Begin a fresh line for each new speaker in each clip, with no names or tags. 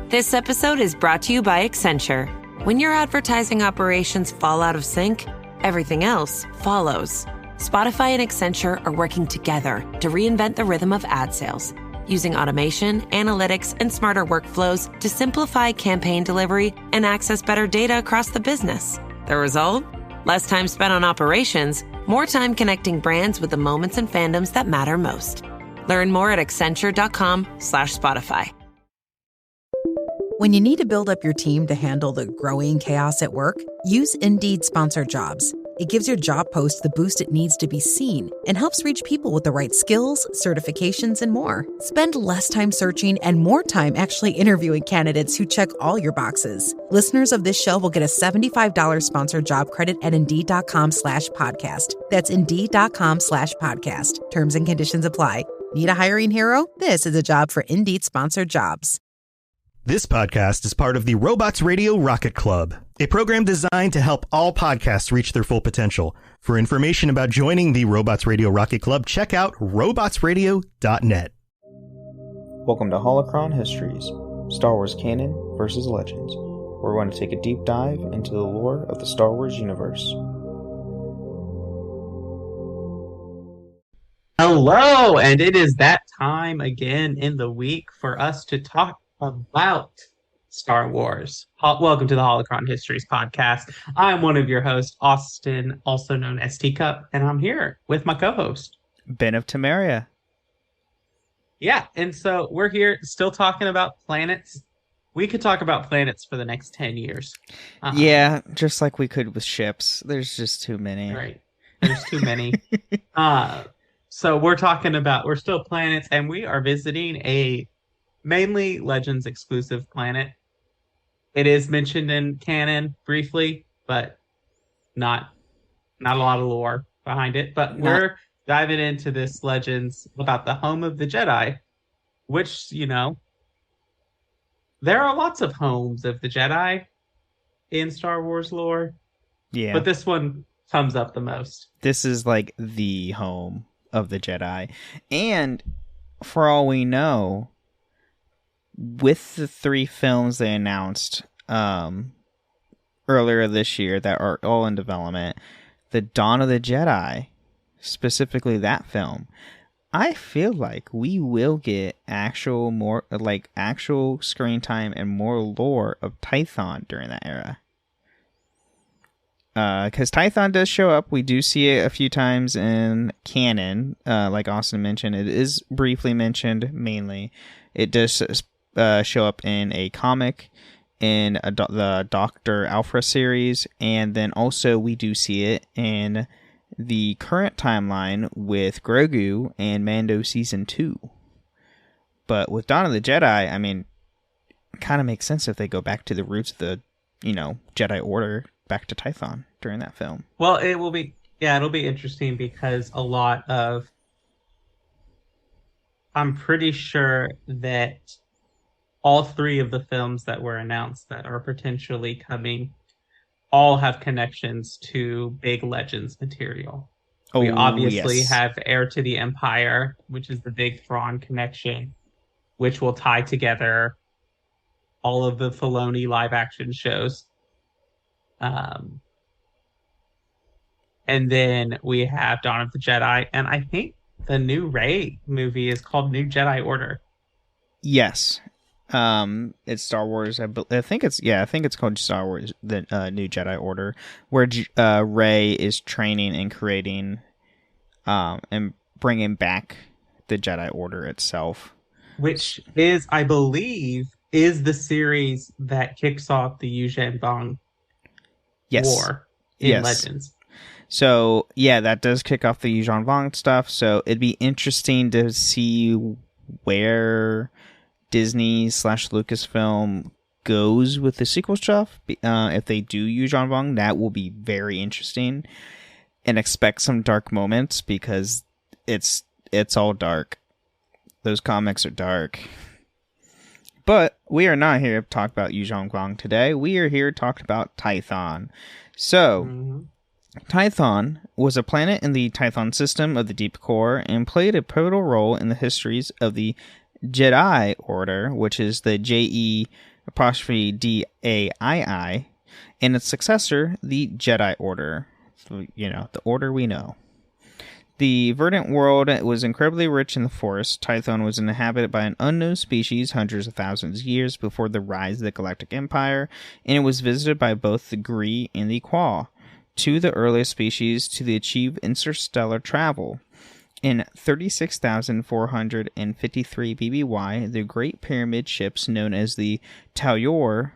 This episode is brought to you by Accenture. When your advertising operations fall out of sync, everything else follows. Spotify and Accenture are working together to reinvent the rhythm of ad sales, using automation, analytics, and smarter workflows to simplify campaign delivery and access better data across the business. The result? Less time spent on operations, more time connecting brands with the moments and fandoms that matter most. Learn more at accenture.com/Spotify.
When you need to build up your team to handle the growing chaos at work, use Indeed Sponsored Jobs. It gives your job post the boost it needs to be seen and helps reach people with the right skills, certifications, and more. Spend less time searching and more time actually interviewing candidates who check all your boxes. Listeners of this show will get a $75 sponsored job credit at Indeed.com/podcast. That's Indeed.com/podcast. Terms and conditions apply. Need a hiring hero? This is a job for Indeed Sponsored Jobs.
This podcast is part of the Robots Radio Rocket Club, a program designed to help all podcasts reach their full potential. For information about joining the Robots Radio Rocket Club, check out robotsradio.net.
Welcome to Holocron Histories, Star Wars Canon versus Legends, where we're going to take a deep dive into the lore of the Star Wars universe.
Hello, and it is that time again in the week for us to talk about Star Wars. Welcome to the Holocron Histories podcast. I'm one of your hosts, Austin, also known as Teacup, and I'm here with my co-host,
Ben of Temeria.
Yeah, and so we're here still talking about planets. We could talk about planets for the next 10 years.
Yeah, just like we could with ships. There's just too many.
Right. There's too many. So we're still planets, and we are visiting a mainly Legends exclusive planet. It is mentioned in canon briefly, but not a lot of lore behind it. But we're diving into this Legends about the home of the Jedi, which, there are lots of homes of the Jedi in Star Wars lore.
Yeah.
But this one comes up the most.
This is like the home of the Jedi. And for all we know, with the 3 films they announced earlier this year that are all in development, the Dawn of the Jedi, specifically that film, I feel like we will get actual screen time and more lore of Tython during that era. Because Tython does show up. We do see it a few times in canon. Like Austin mentioned, it is briefly mentioned mainly. It does show up in a comic, in the Dr. Alpha series, and then also we do see it in the current timeline with Grogu and Mando Season 2. But with Dawn of the Jedi, I mean, it kind of makes sense if they go back to the roots of the, Jedi Order, back to Tython during that film.
Well, it'll be interesting because I'm pretty sure that all 3 of the films that were announced that are potentially coming all have connections to big Legends material. We obviously have Heir to the Empire, which is the big Thrawn connection, which will tie together all of the Filoni live-action shows. And then we have Dawn of the Jedi, and I think the new Rey movie is called New Jedi Order.
Yes. It's Star Wars. I think it's called Star Wars: The New Jedi Order, where Rey is training and creating, and bringing back the Jedi Order itself,
which is, I believe, the series that kicks off the Yuuzhan Vong war in Legends.
So yeah, that does kick off the Yuuzhan Vong stuff. So it'd be interesting to see where Disney/Lucasfilm goes with the sequel stuff. If they do Yuuzhan Vong, that will be very interesting. And expect some dark moments because it's all dark. Those comics are dark. But we are not here to talk about Yuuzhan Vong today. We are here to talk about Tython. So, Tython was a planet in the Tython system of the Deep Core and played a pivotal role in the histories of the Jedi Order, which is the JE apostrophe DAII, and its successor, the Jedi Order. You know, the order we know. The verdant world was incredibly rich in the forest. Tython was inhabited by an unknown species hundreds of thousands of years before the rise of the Galactic Empire, and it was visited by both the Gree and the Quah, two of the earliest species to achieve interstellar travel. In 36,453 BBY, the Great Pyramid ships known as the Tython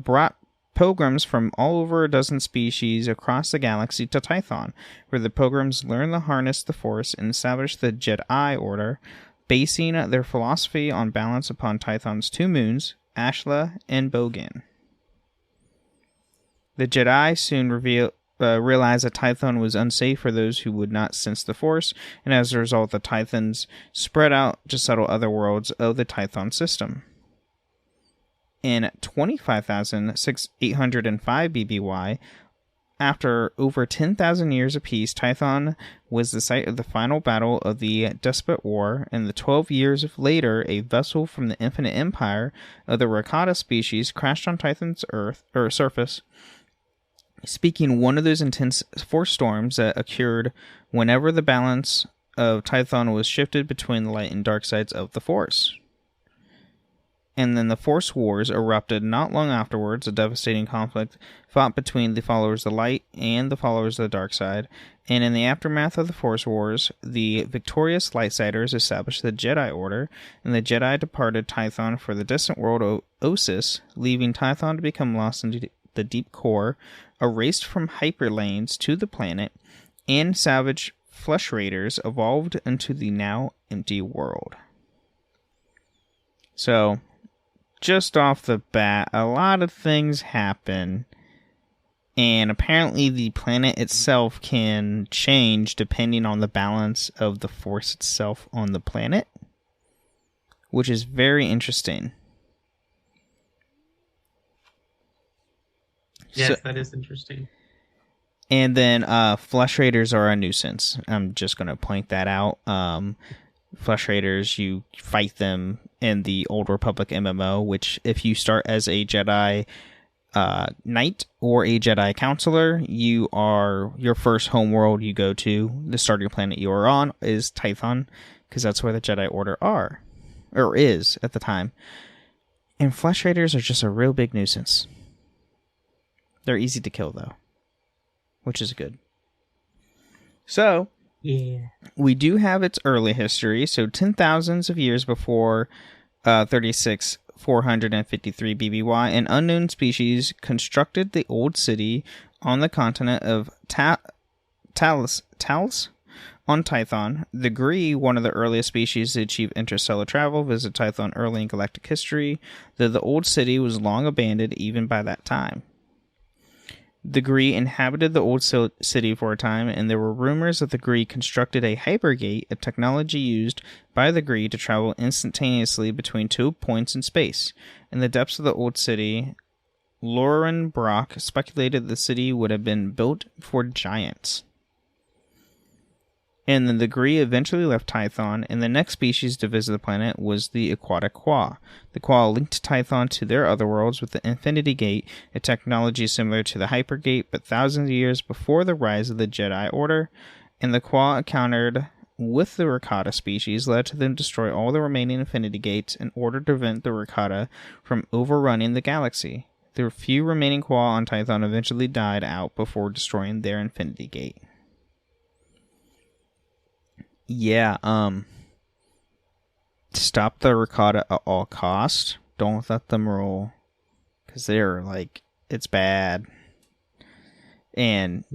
brought pilgrims from all over a dozen species across the galaxy to Tython, where the pilgrims learned to harness the Force and establish the Jedi Order, basing their philosophy on balance upon Tython's two moons, Ashla and Bogan. The Jedi soon realized that Tython was unsafe for those who would not sense the Force, and as a result, the Tythons spread out to settle other worlds of the Tython system. In 25,805 BBY, after over 10,000 years of peace, Tython was the site of the final battle of the Despot War, and 12 years later, a vessel from the Infinite Empire of the Rakata species crashed on Tython's surface, speaking one of those intense force storms that occurred whenever the balance of Tython was shifted between the light and dark sides of the Force. And then the Force Wars erupted not long afterwards, a devastating conflict fought between the followers of the light and the followers of the dark side. And in the aftermath of the Force Wars, the victorious Lightsiders established the Jedi Order, and the Jedi departed Tython for the distant world Osis, leaving Tython to become lost into the deep core, erased from hyperlanes to the planet, and savage flesh raiders evolved into the now empty world. So, just off the bat, a lot of things happen, and apparently the planet itself can change depending on the balance of the Force itself on the planet, which is very interesting.
Yes, that is interesting.
And then Flesh Raiders are a nuisance. I'm just going to point that out. Flesh Raiders, you fight them in the Old Republic MMO, which if you start as a Jedi Knight or a Jedi Counselor, your first homeworld you go to, the starting planet you are on, is Tython, because that's where the Jedi Order is at the time. And Flesh Raiders are just a real big nuisance. They're easy to kill, though, which is good. So, yeah, we do have its early history. So, 10,000s of years before 36,453 BBY, an unknown species constructed the old city on the continent of Talos on Tython. The Gree, one of the earliest species to achieve interstellar travel, visited Tython early in galactic history, though the old city was long abandoned even by that time. The Gree inhabited the old city for a time, and there were rumors that the Gree constructed a hypergate, a technology used by the Gree to travel instantaneously between 2 points in space. In the depths of the old city, Lauren Brock speculated the city would have been built for giants. And then the Gree eventually left Tython, and the next species to visit the planet was the aquatic Quah. The Quah linked Tython to their other worlds with the Infinity Gate, a technology similar to the Hypergate, but thousands of years before the rise of the Jedi Order, and the Quah encountered with the Rakata species led to them destroy all the remaining Infinity Gates in order to prevent the Rakata from overrunning the galaxy. The few remaining Quah on Tython eventually died out before destroying their Infinity Gate. Yeah, stop the Rakata at all costs. Don't let them roll. Because they're, it's bad. And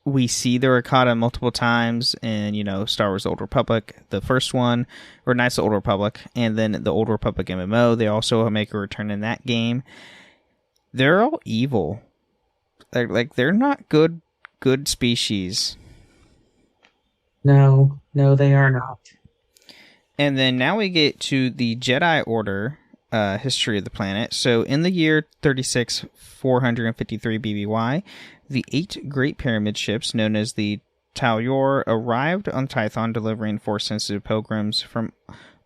we see the Rakata multiple times in, Star Wars Old Republic, the first one, or Knights of the Old Republic, and then the Old Republic MMO. They also make a return in that game. They're all evil. They're not good species.
No, they are not.
And then now we get to the Jedi Order history of the planet. So in the year 36,453 BBY, the 8 Great Pyramid ships, known as the Tython, arrived on Tython, delivering Force-sensitive pilgrims from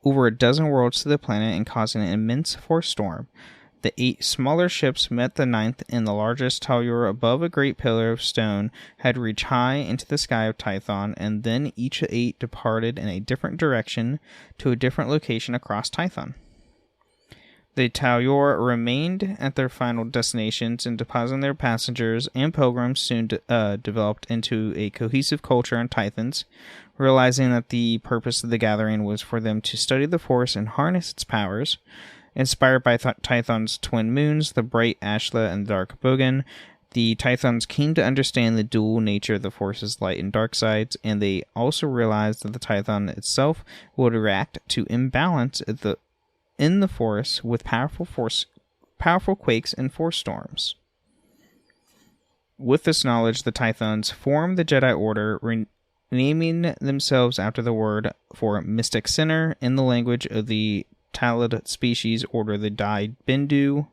over a dozen worlds to the planet and causing an immense force storm. The 8 smaller ships met the 9th, and the largest Tal'ur above a great pillar of stone had reached high into the sky of Tython, and then each 8 departed in a different direction to a different location across Tython. The Tal'ur remained at their final destinations, and depositing their passengers and pilgrims soon developed into a cohesive culture on Tythons, realizing that the purpose of the gathering was for them to study the Force and harness its powers. Inspired by Tython's twin moons, the bright Ashla and the dark Bogan, the Tythons came to understand the dual nature of the Force's light and dark sides, and they also realized that the Tython itself would react to imbalance in the Force with powerful quakes and force storms. With this knowledge, the Tythons formed the Jedi Order, renaming themselves after the word for mystic center in the language of the Talid species order, the Dai Bendu.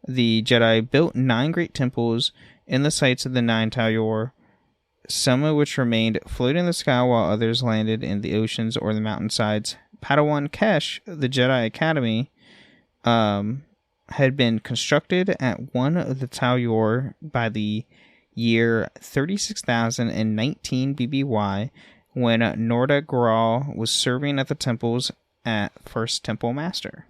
The Jedi built 9 great temples in the sites of the 9 Tal'ur, some of which remained floating in the sky while others landed in the oceans or the mountainsides. Padawan Kesh, the Jedi Academy, had been constructed at one of the Tal'ur by the year 36,019 BBY, when Norda Gral was serving at the temples at First Temple Master.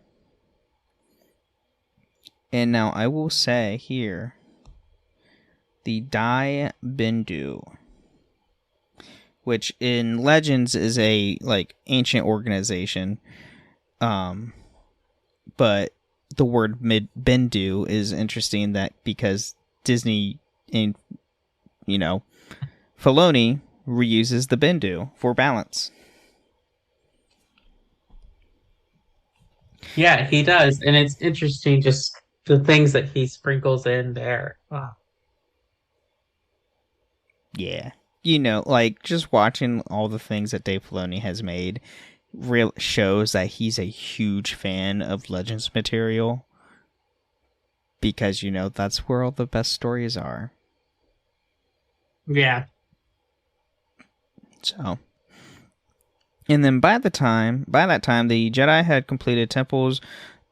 And now I will say here, the Dai Bendu, which in Legends is a ancient organization, but the word Bendu is interesting because Disney and Filoni reuses the Bendu for balance.
Yeah, he does, and it's interesting just the things that he sprinkles in there. Wow.
Yeah. Just watching all the things that Dave Filoni has made shows that he's a huge fan of Legends material, because, that's where all the best stories are.
Yeah.
So, and then by that time, the Jedi had completed temples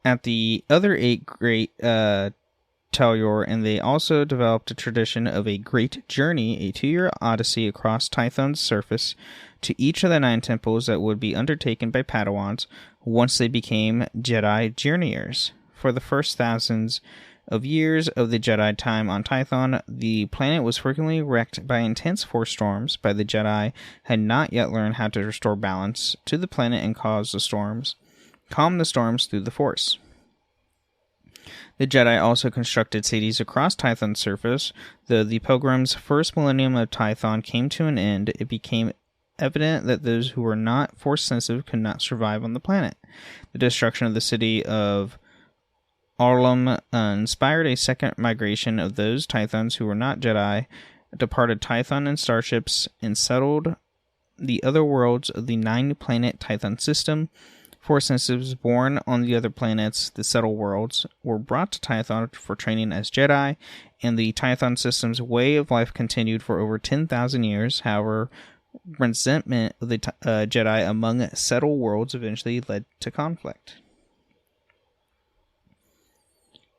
at the other 8 great Tal'ur, and they also developed a tradition of a great journey, a 2-year odyssey across Tython's surface to each of the 9 temples that would be undertaken by Padawans once they became Jedi journeyers. For the first thousands of years of the Jedi time on Tython, the planet was frequently wrecked by intense force storms, but the Jedi had not yet learned how to restore balance to the planet and calm the storms through the Force. The Jedi also constructed cities across Tython's surface. Though the Pilgrims' first millennium of Tython came to an end, it became evident that those who were not force-sensitive could not survive on the planet. The destruction of the city of Arlum inspired a second migration of those Tythons who were not Jedi, departed Tython in starships, and settled the other worlds of the 9-planet Tython system. Force sensitives born on the other planets, the settled worlds, were brought to Tython for training as Jedi, and the Tython system's way of life continued for over 10,000 years. However, resentment of the Jedi among settled worlds eventually led to conflict.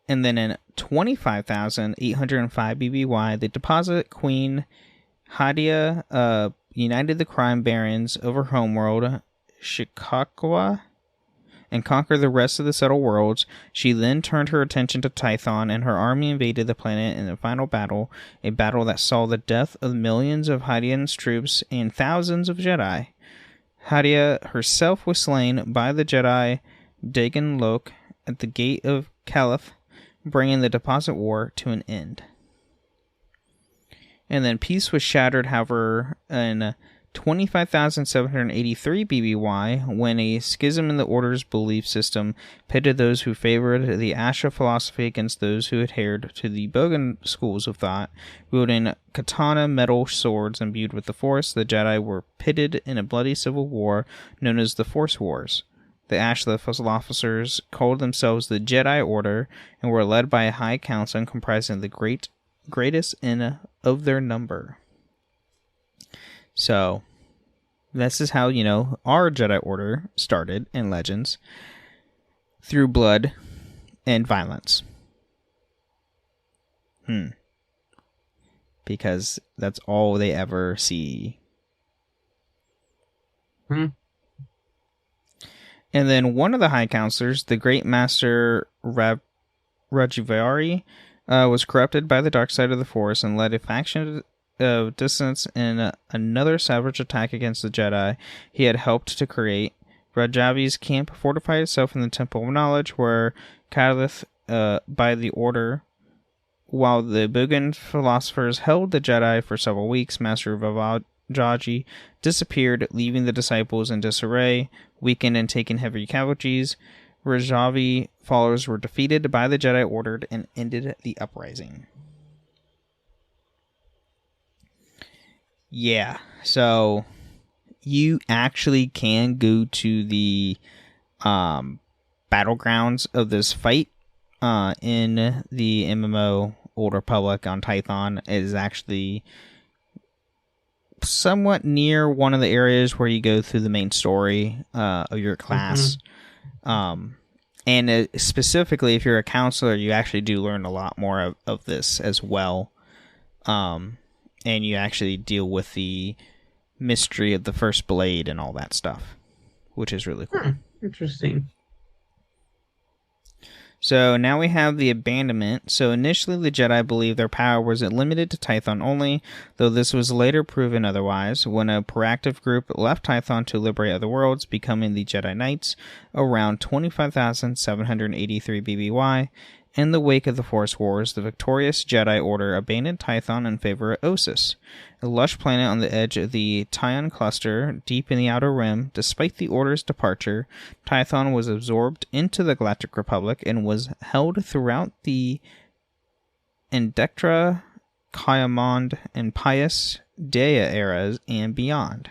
And then in 25,805 BBY, the deposit Queen Hadia united the crime barons of her homeworld, Shikakwa, and conquered the rest of the settled worlds. She then turned her attention to Tython, and her army invaded the planet in the final battle, a battle that saw the death of millions of Hadian's troops and thousands of Jedi. Hadia herself was slain by the Jedi Dagon Lok at the gate of Caliph, bringing the Deposit War to an end. And then peace was shattered, however, in 25,783 BBY, when a schism in the Order's belief system pitted those who favored the Asha philosophy against those who adhered to the Bogan schools of thought. Wielding katana metal swords imbued with the Force, the Jedi were pitted in a bloody civil war known as the Force Wars. The Ashla officers called themselves the Jedi Order and were led by a high council comprising the greatest of their number. So, This is how, our Jedi Order started in Legends. Through blood and violence. Because that's all they ever see. And then one of the High Counselors, the Great Master Rajivari, was corrupted by the dark side of the Force and led a faction of dissidents in another savage attack against the Jedi he had helped to create. Rajavi's camp fortified itself in the Temple of Knowledge, where Caliph by the Order. While the Bogan philosophers held the Jedi for several weeks, Master Vavajaji disappeared, leaving the disciples in disarray, weakened and taking heavy casualties. Rajavi followers were defeated by the Jedi Order and ended the uprising. Yeah, so you actually can go to the battlegrounds of this fight in the MMO Old Republic on Tython. It is actually somewhat near one of the areas where you go through the main story of your class. And specifically, if you're a counselor, you actually do learn a lot more of this as well. And you actually deal with the mystery of the First Blade and all that stuff, which is really cool.
Interesting.
So now we have the abandonment. So initially the Jedi believed their power was limited to Tython only, though this was later proven otherwise when a proactive group left Tython to liberate other worlds, becoming the Jedi Knights around 25,783 BBY. In the wake of the Force Wars, the victorious Jedi Order abandoned Tython in favor of Ossus, a lush planet on the edge of the Tython cluster, deep in the Outer Rim. Despite the Order's departure, Tython was absorbed into the Galactic Republic and was held throughout the Endectra, Kayamond, and Pius Dea eras and beyond,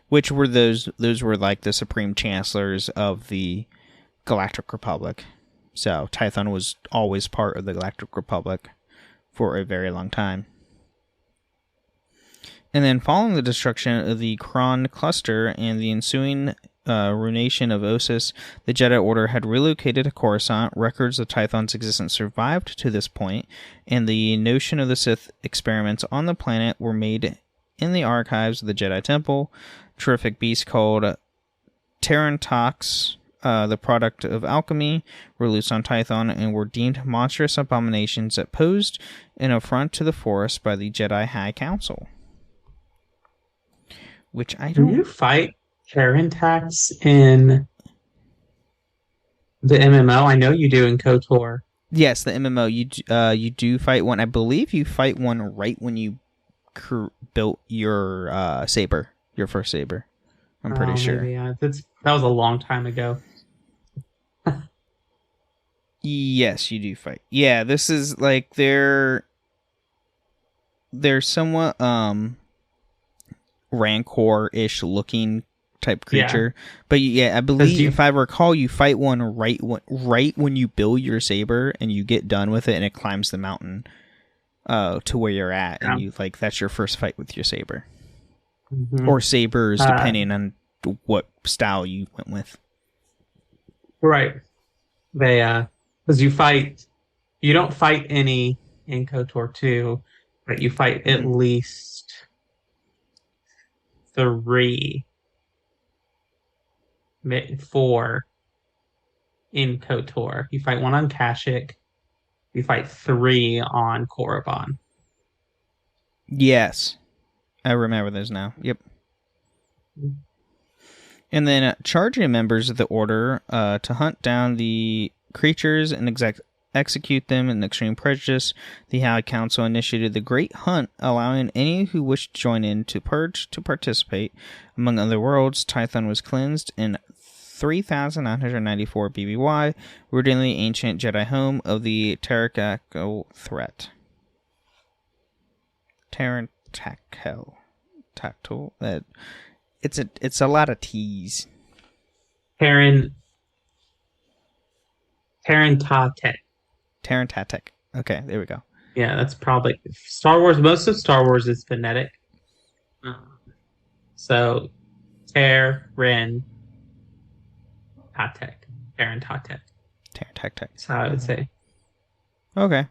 which were those were like the supreme chancellors of the Galactic Republic. So Tython was always part of the Galactic Republic for a very long time. And then following the destruction of the Kron cluster and the ensuing ruination of Ossus, the Jedi Order had relocated to Coruscant. Records of Tython's existence survived to this point, and the notion of the Sith experiments on the planet were made in the archives of the Jedi Temple. Terrific beasts called Tarantox, the product of alchemy, were loose on Tython and were deemed monstrous abominations that posed an affront to the Force by the Jedi High Council. Which I don't...
Do you fight Tarantax in the MMO? I know you do in KOTOR.
Yes, the MMO. You do fight one. I believe you fight one right when you built your saber, your first saber. I'm pretty sure.
Maybe, yeah. That was a long time ago.
Yes, you do fight. Yeah, this is like they're somewhat Rancor-ish looking type creature. Yeah. But yeah, I believe if I recall, you fight one right when you build your saber and you get done with it, and it climbs the mountain to where you're at, and you that's your first fight with your saber. Or sabers, depending on what style you went with.
Right. They because you don't fight any in KOTOR 2, but you fight at least 3, 4 in KOTOR. You fight 1 on Kashyyyk. You fight 3 on Korriban.
Yes. I remember those now. Yep. And then charging members of the Order to hunt down the creatures and execute them in extreme prejudice. The High Council initiated the Great Hunt, allowing any who wished to join in to purge to participate. Among other worlds, Tython was cleansed in 3,994 BBY, rooted in the ancient Jedi home of the Tarantakel threat. Tarantakel. Tactile. It's a lot of T's.
Tarantatek.
Okay, there we go.
Yeah, that's probably Star Wars. Most of Star Wars is phonetic. So, Terran Tatek. Terran Tatek.
Tech.
That's how I would say.
Okay.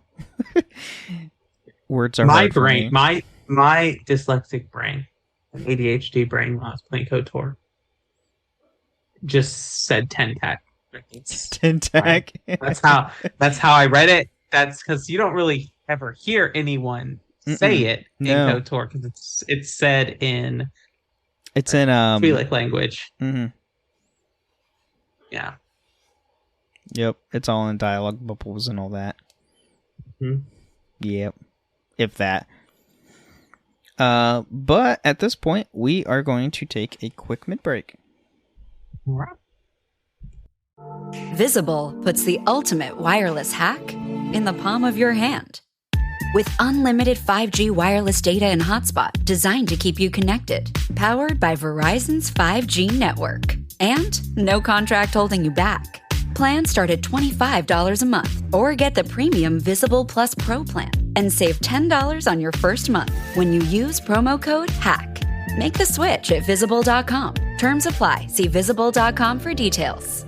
Words are
My
hard for
brain,
me.
my dyslexic brain, ADHD brain when I was playing KOTOR, just said Tentac.
Tech.
That's how I read it. That's because you don't really ever hear anyone say it in KOTOR because it's said in Twi'lek language.
Mm-hmm.
Yeah.
Yep. It's all in dialogue bubbles and all that.
Mm-hmm.
Yep. If that. But at this point, we are going to take a quick mid-break.
All right.
Visible puts the ultimate wireless hack in the palm of your hand. With unlimited 5G wireless data and hotspot designed to keep you connected, powered by Verizon's 5G network. And no contract holding you back. Plans start at $25 a month, or get the premium Visible Plus Pro plan and save $10 on your first month when you use promo code HACK. Make the switch at Visible.com. Terms apply. See Visible.com for details.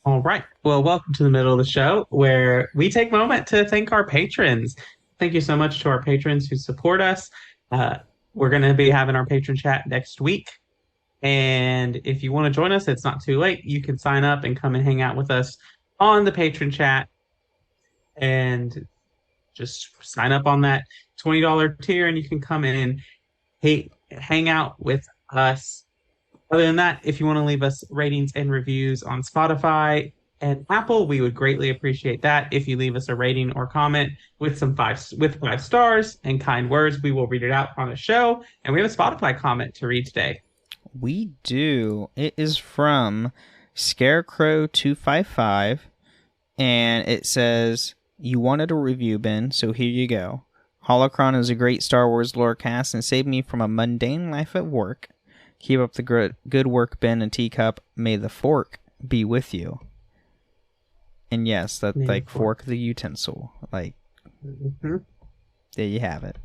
All right. Well, welcome to the middle of the show where we take a moment to thank our patrons. Thank you so much to our patrons who support us. We're going to be having our patron chat next week. And if you want to join us, it's not too late. You can sign up and come and hang out with us on the patron chat. And just sign up on that $20 tier and you can come in and hang out with us. Other than that, if you want to leave us ratings and reviews on Spotify and Apple, we would greatly appreciate that. If you leave us a rating or comment with five stars and kind words, we will read it out on a show. And we have a Spotify comment to read today.
We do. It is from Scarecrow255, and it says, "You wanted a review, Ben, so here you go. Holocron is a great Star Wars lore cast and saved me from a mundane life at work. Keep up the good work, Ben and Teacup. May the fork be with you." And yes, that like fork the utensil. Like, there you have it.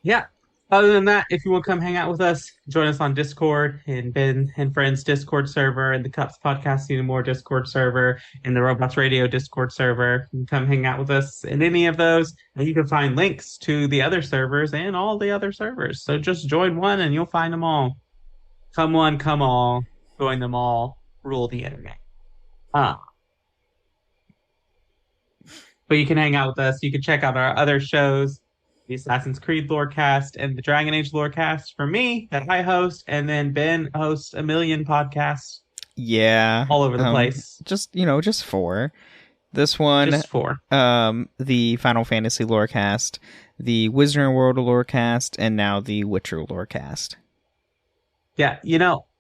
Yeah. Other than that, if you want to come hang out with us, join us on Discord and Ben and Friends Discord server and the Cups Podcasting and More Discord server and the Robots Radio Discord server. You can come hang out with us in any of those. And you can find links to the other servers and all the other servers. So just join one and you'll find them all. Come one, come all. Join them all. Rule the internet. But you can hang out with us. You can check out our other shows. The Assassin's Creed Lorecast and the Dragon Age Lorecast for me that I host, and then Ben hosts a million podcasts.
Yeah,
all over the place.
Just 4. This one,
just 4.
The Final Fantasy Lorecast, the Wizarding World Lorecast, and now the Witcher Lorecast.
Yeah,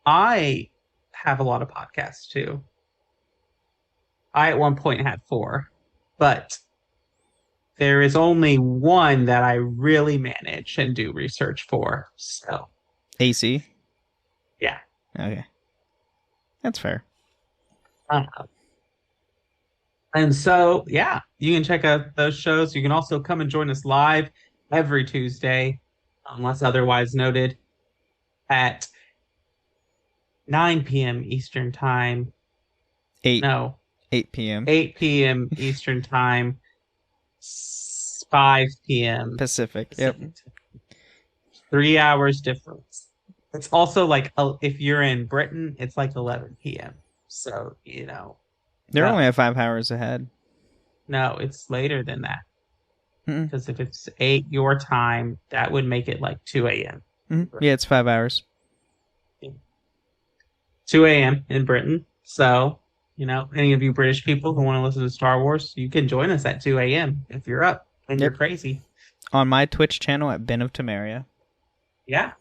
I have a lot of podcasts too. I at one point had 4, but there is only one that I really manage and do research for. So,
AC?
Yeah.
Okay. That's fair.
And so, yeah, you can check out those shows. You can also come and join us live every Tuesday, unless otherwise noted, at 9 p.m. Eastern Time.
8 p.m.
8 p.m. Eastern Time. 5 p.m.
Pacific. Yep.
3 hours difference. It's also like, if you're in Britain, it's like 11 p.m. So,
They're only at 5 hours ahead.
No, it's later than that. Because if it's 8 your time, that would make it like 2 a.m.
Yeah, it's 5 hours.
2 a.m. in Britain. So, any of you British people who want to listen to Star Wars, you can join us at 2 a.m. if you're up and you're crazy.
On my Twitch channel at Ben of Temeria.
Yeah.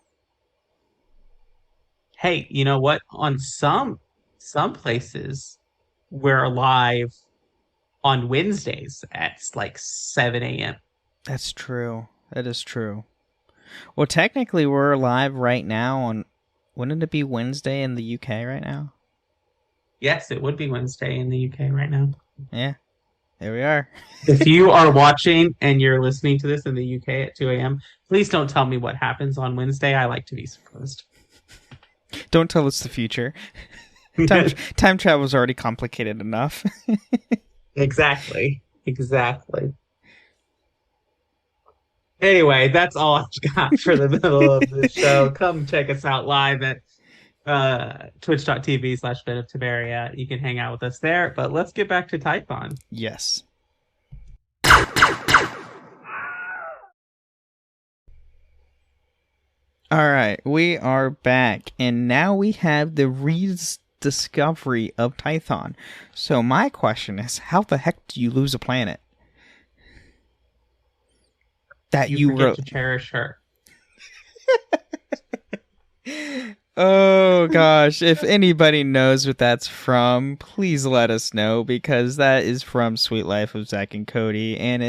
Hey, you know what? On some places, we're live on Wednesdays at like 7 a.m.
That's true. That is true. Well, technically, we're live right now on. Wouldn't it be Wednesday in the UK right now?
Yes, it would be Wednesday in the UK right now.
Yeah, there we are.
If you are watching and you're listening to this in the UK at 2 a.m., please don't tell me what happens on Wednesday. I like to be surprised.
Don't tell us the future. Time travel is already complicated enough.
Exactly. Anyway, that's all I've got for the middle of the show. Come check us out live at twitch.tv/Ben of Tiberia. You can hang out with us there, but let's get back to Tython.
Yes. All right, we are back, and now we have the rediscovery of Tython. So my question is, how the heck do you lose a planet? That you
forget
wrote
to cherish her.
Oh gosh, if anybody knows what that's from, please let us know, because that is from Sweet Life of Zack and Cody, and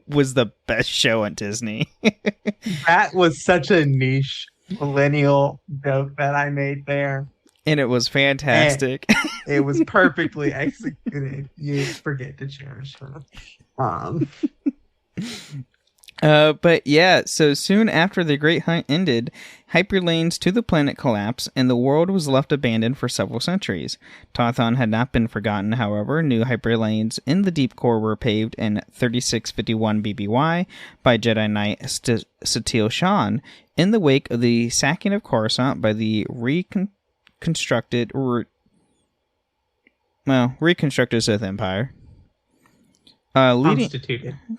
was the best show at Disney.
That was such a niche millennial joke that I made there.
And it was fantastic.
It was perfectly executed. You forget to cherish her.
But yeah, so soon after the Great Hunt ended, hyperlanes to the planet collapsed, and the world was left abandoned for several centuries. Tython had not been forgotten, however. New hyperlanes in the deep core were paved in 3651 BBY by Jedi Knight Satil Shan in the wake of the sacking of Coruscant by the reconstructed Sith Empire.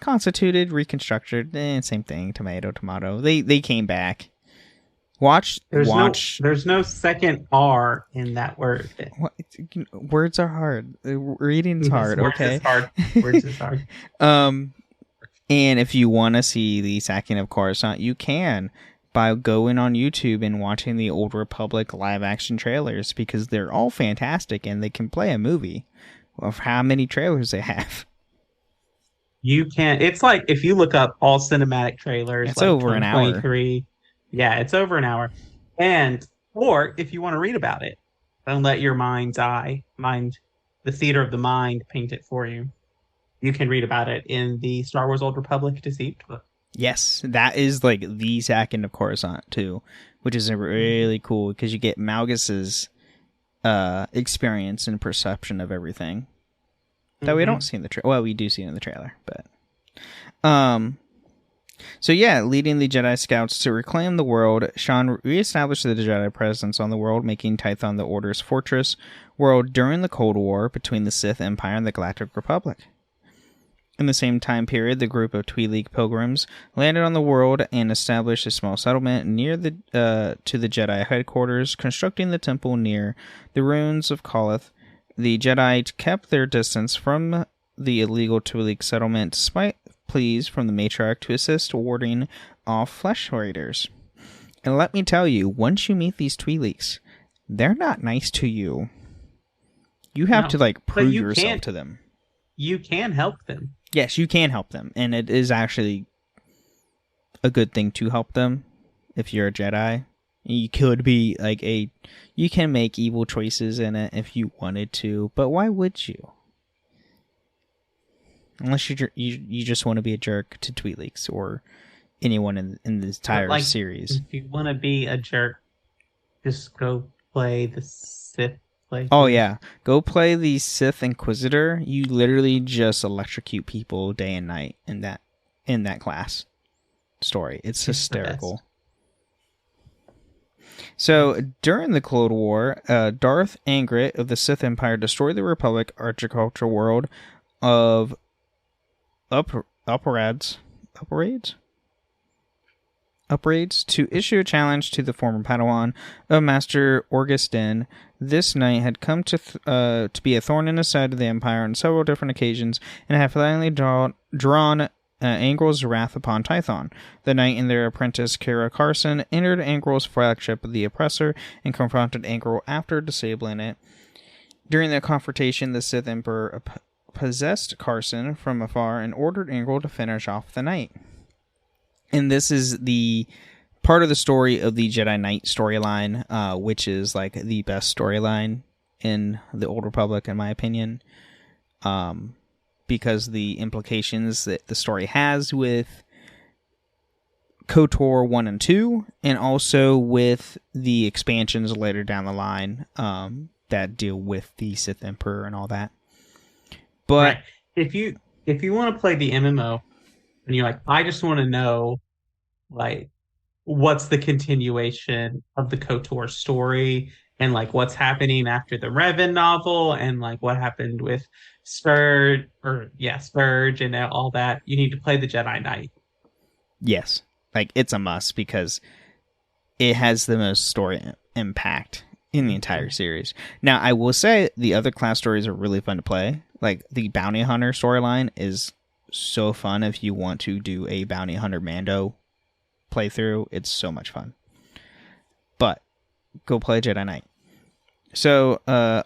Constituted, reconstructed, same thing. Tomato. They came back.
There's no second R in that word.
Words are hard. Reading's hard. Okay.
Words is hard.
And if you want to see the sacking of Coruscant, you can by going on YouTube and watching the Old Republic live action trailers, because they're all fantastic and they can play a movie of how many trailers they have.
You can. It's like if you look up all cinematic trailers.
It's
like
over an hour.
Yeah, it's over an hour. Or if you want to read about it, don't let your the theater of the mind, paint it for you. You can read about it in the Star Wars Old Republic Deceived book.
Yes, that is like the sacking of Coruscant too, which is really cool because you get Malgus's experience and perception of everything. That we don't see in the trailer. Well, we do see it in the trailer, but so yeah, leading the Jedi Scouts to reclaim the world, Shan reestablished the Jedi presence on the world, making Tython the Order's fortress world during the Cold War between the Sith Empire and the Galactic Republic. In the same time period, the group of Twi'lek pilgrims landed on the world and established a small settlement near to the Jedi headquarters, constructing the temple near the ruins of Kolleth. The Jedi kept their distance from the illegal Twi'lek settlement despite pleas from the matriarch to assist warding off flesh raiders. And let me tell you, once you meet these Twi'leks, they're not nice to you. You have to prove yourself to them.
You can help them.
Yes, you can help them, and it is actually a good thing to help them if you're a Jedi. You could be you can make evil choices in it if you wanted to, but why would you? Unless you just want to be a jerk to Twi'leks or anyone in the entire series.
If you want to be a jerk, just go play the Sith.
Oh yeah, go play the Sith Inquisitor. You literally just electrocute people day and night in that class story. It's hysterical. So, during the Cold War, Darth Angrit of the Sith Empire destroyed the Republic agricultural world of Upraids to issue a challenge to the former Padawan of Master Orgiston. This knight had come to be a thorn in the side of the Empire on several different occasions, and had finally drawn Angril's wrath upon Tython. The knight and their apprentice Kira Carson entered Angril's flagship, the Oppressor, and confronted Angril after disabling it. During the confrontation, the Sith Emperor possessed Carson from afar and ordered Angril to finish off the knight. And this is the part of the story of the Jedi Knight storyline, which is like the best storyline in the Old Republic, in my opinion, because the implications that the story has with KOTOR 1 and 2, and also with the expansions later down the line that deal with the Sith Emperor and all that. But
if you want to play the MMO and you're like, I just want to know like what's the continuation of the KOTOR story and like what's happening after the Revan novel and like what happened with Scourge and all that, you need to play the Jedi Knight.
Yes. Like, it's a must because it has the most story impact in the entire series. Now, I will say the other class stories are really fun to play. Like, the Bounty Hunter storyline is so fun if you want to do a Bounty Hunter Mando playthrough. It's so much fun. But, go play Jedi Knight. So,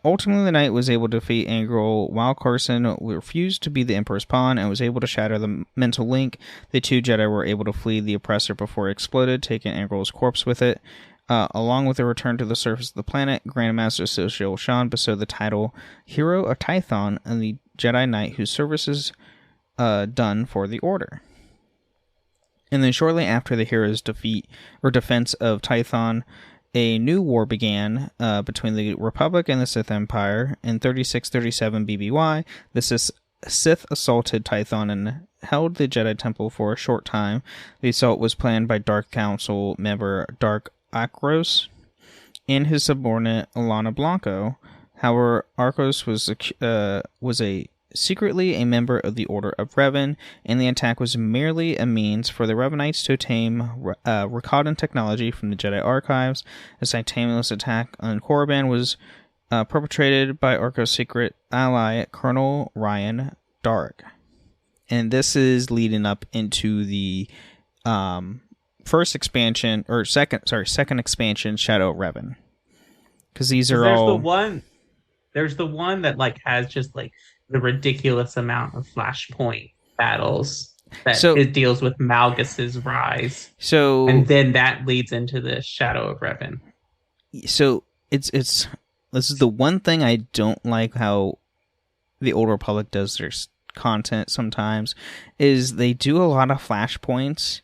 ultimately the Knight was able to defeat Angral while Carson refused to be the Emperor's pawn and was able to shatter the mental link. The two Jedi were able to flee the oppressor before it exploded, taking Angral's corpse with it. Along with a return to the surface of the planet, Grandmaster Social Shan bestowed the title Hero of Tython and the Jedi Knight whose services done for the Order. And then shortly after the hero's defense of Tython, a new war began between the Republic and the Sith Empire. In 3637 BBY, the Sith assaulted Tython and held the Jedi Temple for a short time. The assault was planned by Dark Council member Dark Akros and his subordinate Alana Blanco. However, Arcos was secretly a member of the Order of Revan, and the attack was merely a means for the Revanites to obtain Rakatan technology from the Jedi Archives. A simultaneous attack on Korriban was perpetrated by Arcos' secret ally, Colonel Ryan Dark. And this is leading up into the second expansion, Shadow of Revan. Because these are
There's the one that like has just like the ridiculous amount of Flashpoint battles that it deals with Malgus's rise. And then that leads into the Shadow of Revan.
So it's this is the one thing I don't like how the Old Republic does their content sometimes, is they do a lot of Flashpoints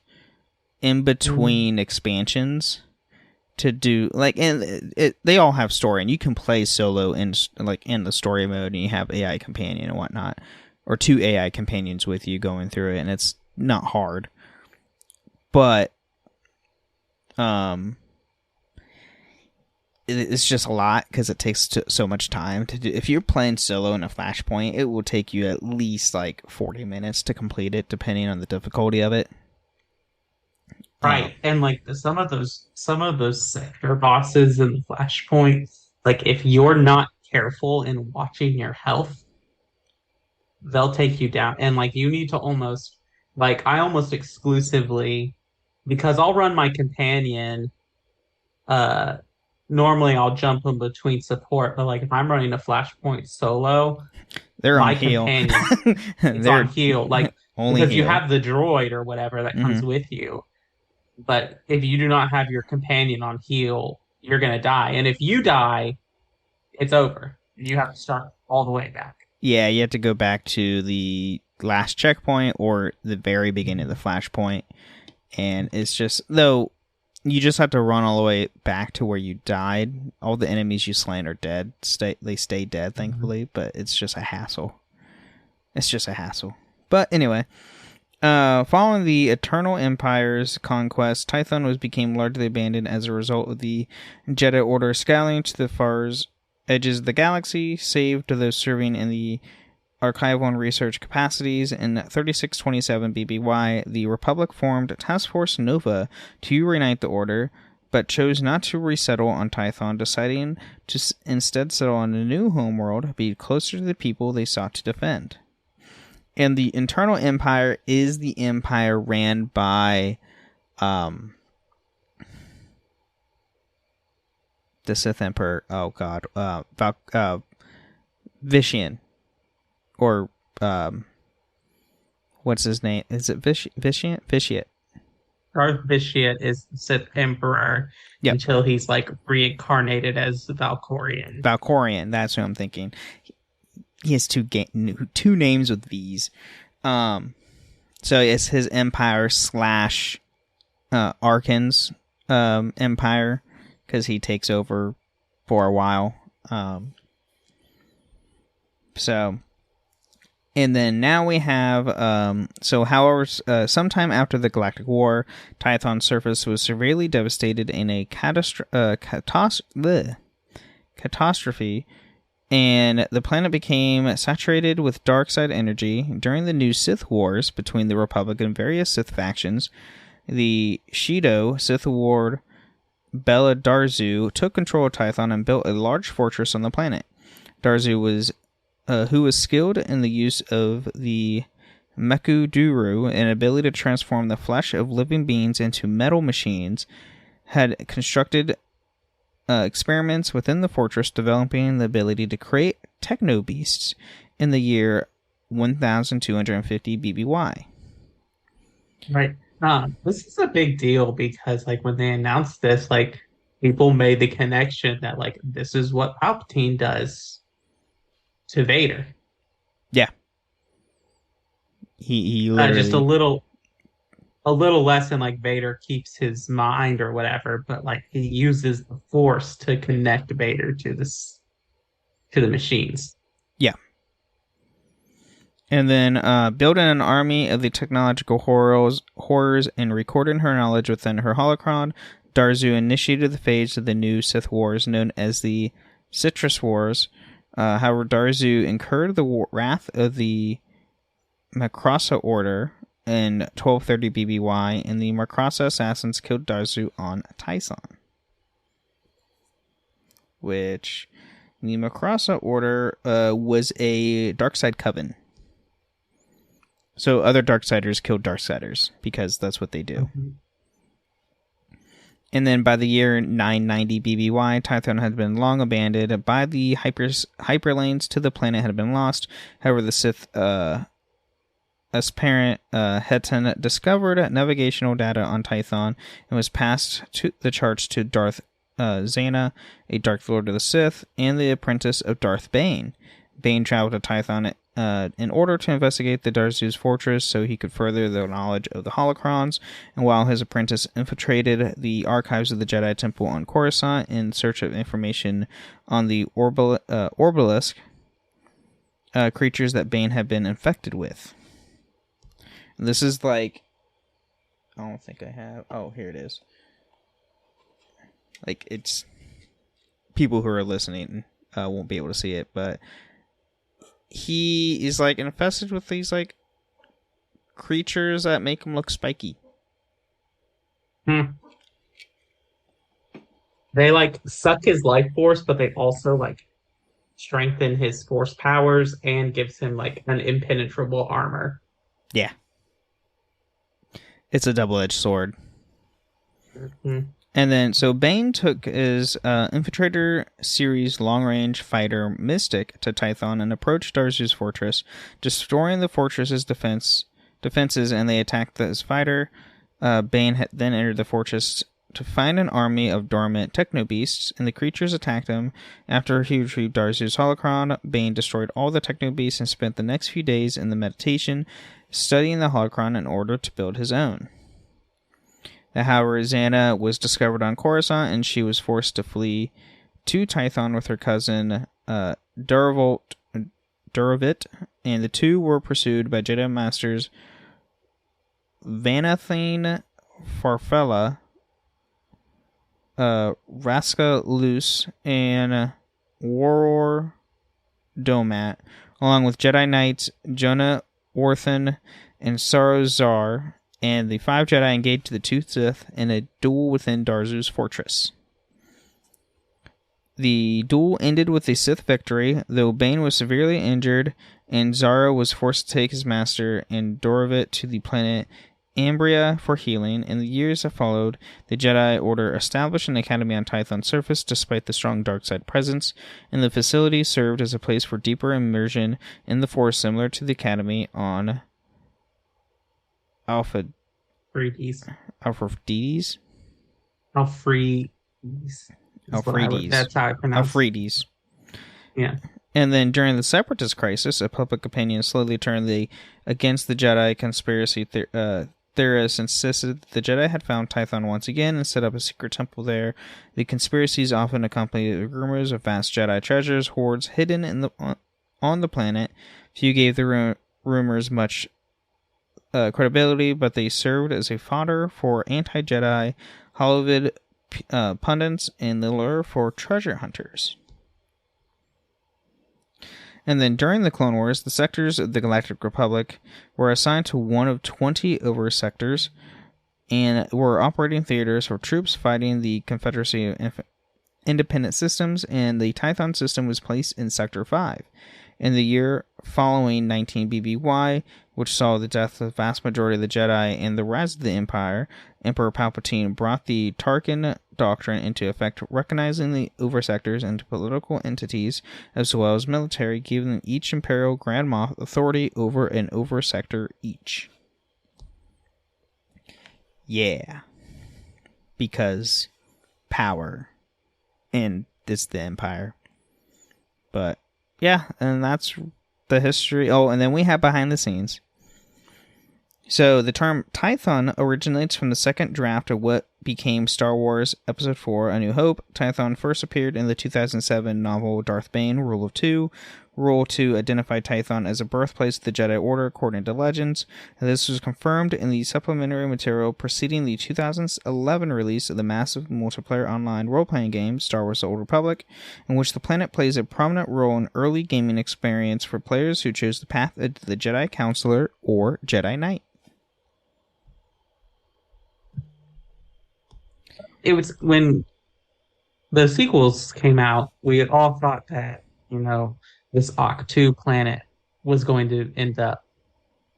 in between expansions. To do like, and they all have story, and you can play solo in the story mode, and you have AI companion and whatnot, or two AI companions with you going through it, and it's not hard. But it's just a lot because it takes so much time to do. If you're playing solo in a Flashpoint, it will take you at least like 40 minutes to complete it, depending on the difficulty of it.
Right, and like some of those sector bosses in the Flashpoint, like if you're not careful in watching your health, they'll take you down. And like you need to I almost exclusively, because I'll run my companion. Normally I'll jump in between support, but like if I'm running a Flashpoint solo,
they're
my
on heal.
companion is on heal, like
only
because
heal.
you have the droid or whatever that comes with you. But if you do not have your companion on heal, you're going to die. And if you die, it's over. You have to start all the way back.
Yeah, you have to go back to the last checkpoint or the very beginning of the Flashpoint. And it's just, though, you just have to run all the way back to where you died. All the enemies you slain are dead. They stay dead, thankfully, but it's just a hassle. But anyway... following the Eternal Empire's conquest, Tython became largely abandoned as a result of the Jedi Order scaling to the far edges of the galaxy, save to those serving in the archival and research capacities. In 3627 BBY, the Republic formed Task Force Nova to reunite the Order, but chose not to resettle on Tython, deciding to instead settle on a new homeworld, be closer to the people they sought to defend. And the Internal Empire is the empire ran by the Sith Emperor. Oh God, Vishian, or what's his name? Is it Vishian? Vitiate.
Darth Vitiate is the Sith Emperor until he's like reincarnated as Valkorion.
Valkorion, that's what I'm thinking. He has two names with V's. So it's his empire slash Arkan's empire, because he takes over for a while. And then now we have, however, sometime after the Galactic War, Tython's surface was severely devastated in a catastrophe, and the planet became saturated with dark side energy. During the new Sith Wars between the Republic and various Sith factions, the Shido Sith Lord Bela Darzu took control of Tython and built a large fortress on the planet. Darzu was who was skilled in the use of the Meku Duru, an ability to transform the flesh of living beings into metal machines, had constructed experiments within the fortress, developing the ability to create techno beasts in the year 1250 BBY.
Right. This is a big deal because, like, when they announced this, like, people made the connection that, like, this is what Palpatine does to Vader.
Yeah. He literally...
just a little less than, like, Vader keeps his mind or whatever, but, like, he uses the Force to connect Vader to the machines.
Yeah. And then building an army of the technological horrors and recording her knowledge within her holocron, Darzu initiated the phase of the new Sith Wars known as the Citrus Wars. However, Darzu incurred the wrath of the Macrossa Order in 1230 BBY, and the Macrossa assassins killed Darzu on Tython. Which, the Macrossa Order was a Darkside coven. So other Darksiders killed Darksiders, because that's what they do. Mm-hmm. And then by the year 990 BBY, Tython had been long abandoned by the hyperlanes to the planet had been lost. However, the Sith aspirant Hetan discovered navigational data on Tython and was passed to the charge to Darth Zana, a Dark Lord of the Sith, and the apprentice of Darth Bane. Bane traveled to Tython in order to investigate the Darzu's fortress so he could further the knowledge of the holocrons, and while his apprentice infiltrated the archives of the Jedi Temple on Coruscant in search of information on the Orbalisk creatures that Bane had been infected with. And this is like... I don't think I have... Oh, here it is. Like, it's... People who are listening won't be able to see it, but... He is, like, infested with these, like, creatures that make him look spiky.
They, like, suck his life force, but they also, like, strengthen his force powers and gives him, like, an impenetrable armor.
Yeah. It's a double-edged sword. Mm-hmm. And then, so Bane took his Infiltrator series long-range fighter Mystic to Tython and approached Darzu's fortress, destroying the fortress's defenses, and they attacked his fighter. Bane then entered the fortress to find an army of dormant techno-beasts, and the creatures attacked him. After he retrieved Darzu's holocron, Bane destroyed all the techno-beasts and spent the next few days in the meditation, studying the holocron in order to build his own. However, Zana was discovered on Coruscant, and she was forced to flee to Tython with her cousin Duravit, and the two were pursued by Jedi Masters Vanathane Farfella, Raska Luce, and Waror Domat, along with Jedi Knights Jonah Orthan and Sarozar, and the 5 Jedi engaged the 2 Sith in a duel within Darzu's fortress. The duel ended with a Sith victory, though Bane was severely injured, and Zara was forced to take his master and Doravit to the planet Ambria for healing. In the years that followed, the Jedi Order established an academy on Tython's surface despite the strong darkside presence, and the facility served as a place for deeper immersion in the Force, similar to the academy on
Alfredes.
Alfredes?
Alfredes.
Alfredes.
That's how I pronounce it.
Alfredes.
Yeah.
And then during the Separatist crisis, a public opinion slowly turned against the Jedi. Conspiracy theorists insisted that the Jedi had found Tython once again and set up a secret temple there. The conspiracies often accompanied rumors of vast Jedi treasures, hoards hidden on the planet. Few gave the rumors much credibility, but they served as a fodder for anti-Jedi Hollywood pundits and the lure for treasure hunters. And then during the Clone Wars, the sectors of the Galactic Republic were assigned to one of 20 over-sectors and were operating theaters for troops fighting the Confederacy of Independent Systems, and the Tython system was placed in Sector 5. In the year following 19 BBY, which saw the death of the vast majority of the Jedi and the rise of the Empire, Emperor Palpatine brought the Tarkin Doctrine into effect, recognizing the oversectors into political entities as well as military, giving each Imperial Grand Moff authority over an oversector each. Yeah. Because power. And it's the Empire. But yeah, and that's the history. Oh, and then we have behind the scenes. So the term Tython originates from the second draft of what became Star Wars Episode 4, A New Hope. Tython first appeared in the 2007 novel Darth Bane, Rule of Two. Rule 2 identified Tython as a birthplace of the Jedi Order, according to legends. And this was confirmed in the supplementary material preceding the 2011 release of the massive multiplayer online role-playing game, Star Wars The Old Republic, in which the planet plays a prominent role in early gaming experience for players who chose the path of the Jedi Counselor or Jedi Knight.
It was when the sequels came out, we had all thought that, this Octu planet was going to end up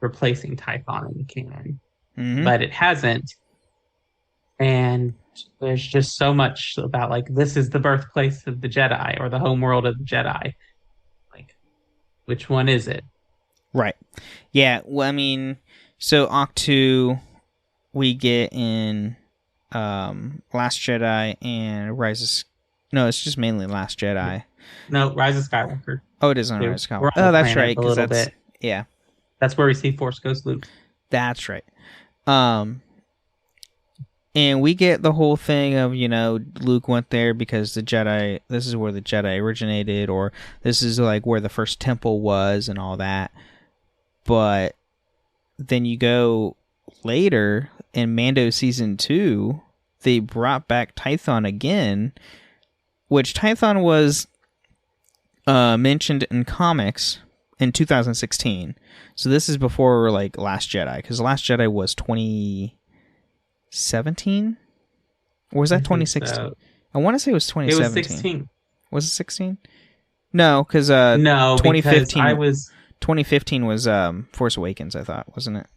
replacing Tython in the canon.
Mm-hmm.
But it hasn't. And there's just so much about, this is the birthplace of the Jedi or the homeworld of the Jedi. Which one is it?
Right. Yeah, well, I mean, so Octu we get in Last Jedi and No, it's just mainly Last Jedi.
No, Rise of Skywalker.
Oh, it is on Rise of Skywalker. Oh, that's right. Because that's yeah.
That's where we see Force Ghost Luke.
That's right. And we get the whole thing of Luke went there because the Jedi. This is where the Jedi originated, or this is where the first temple was, and all that. But then you go later in Mando Season 2, they brought back Tython again, which Tython was mentioned in comics in 2016. So this is before Last Jedi, because Last Jedi was 2017? Or was that 2016? So. I want to say it was 2017. It was 16. Was it 16? No, because
no,
2015
because
2015 was Force Awakens, I thought, wasn't it?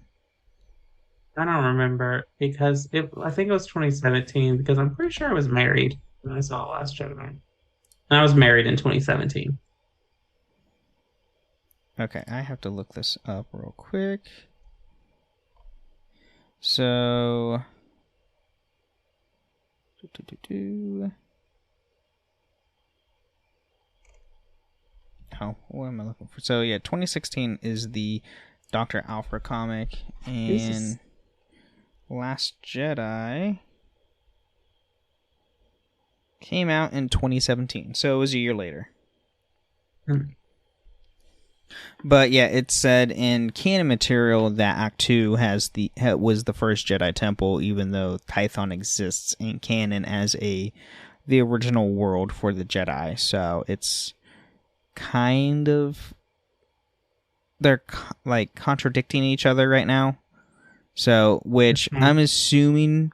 I don't remember, because I think it was 2017, because I'm pretty sure I was married when I saw Last Jedi. And I was married in 2017.
Okay, I have to look this up real quick. So... Oh, what am I looking for? So, yeah, 2016 is the Dr. Alfred comic, and Last Jedi came out in 2017, so it was a year later. But yeah, it said in canon material that Act 2 was the first Jedi Temple, even though Tython exists in canon as the original world for the Jedi. So it's kind of, they're contradicting each other right now. So, which I'm assuming,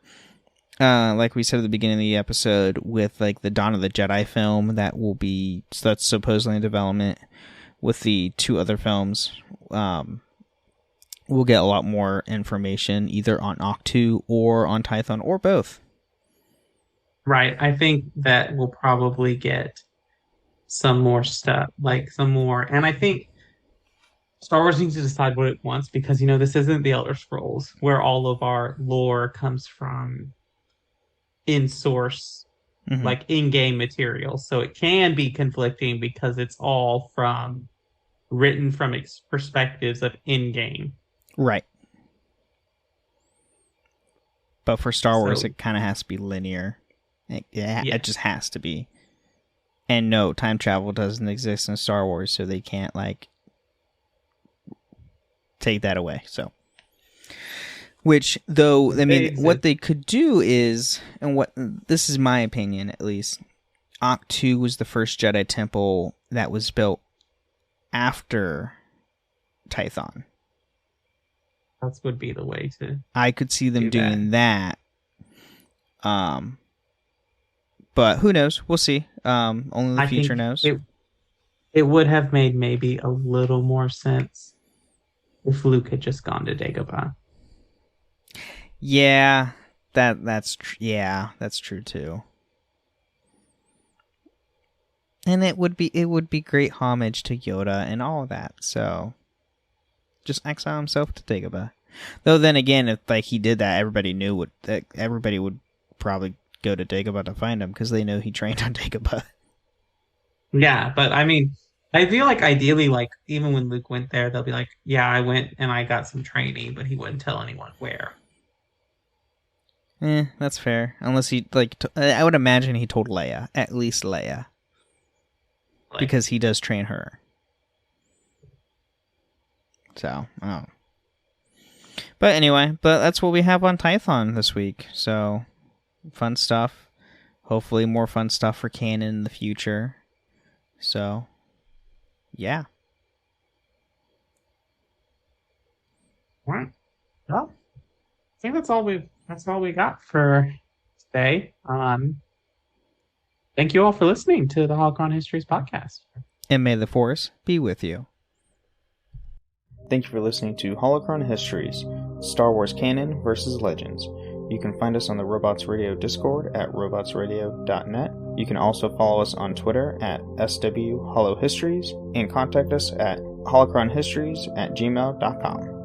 like we said at the beginning of the episode, with the Dawn of the Jedi film that's supposedly in development. With the two other films, we'll get a lot more information either on Octu or on Tython or both.
Right. I think that we'll probably get some more stuff, and I think Star Wars needs to decide what it wants because, you know, this isn't the Elder Scrolls where all of our lore comes from in source, like in-game material. So it can be conflicting because it's all written from perspectives of in-game.
Right. But for Star Wars, it kind of has to be linear. It just has to be. And no, time travel doesn't exist in Star Wars, so they can't, like, take that away. So, which, though, I mean, what they could do is, and what this is my opinion at least, Occ 2 was the first Jedi temple that was built after Tython.
That would be the way to.
I could see them doing that. But who knows? We'll see. Only the future knows.
It would have made maybe a little more sense if Luke had just gone to Dagobah.
Yeah, that's true too. And it would be great homage to Yoda and all of that. So just exile himself to Dagobah. Though then again, if like he did that, everybody would probably go to Dagobah to find him because they know he trained on Dagobah.
Yeah, but I mean, I feel like ideally, like even when Luke went there, they'll be like, "Yeah, I went and I got some training," but he wouldn't tell anyone where.
That's fair. Unless he I would imagine he told Leia, at least Leia, because he does train her. So, but anyway, that's what we have on Tython this week. So, fun stuff. Hopefully more fun stuff for canon in the future. So, yeah.
All right. Well, I think that's all we got for today. Thank you all for listening to the Holocron Histories podcast.
And may the Force be with you.
Thank you for listening to Holocron Histories, Star Wars Canon versus Legends. You can find us on the Robots Radio Discord at robotsradio.net. You can also follow us on Twitter at SWHoloHistories and contact us at holocronhistories@gmail.com.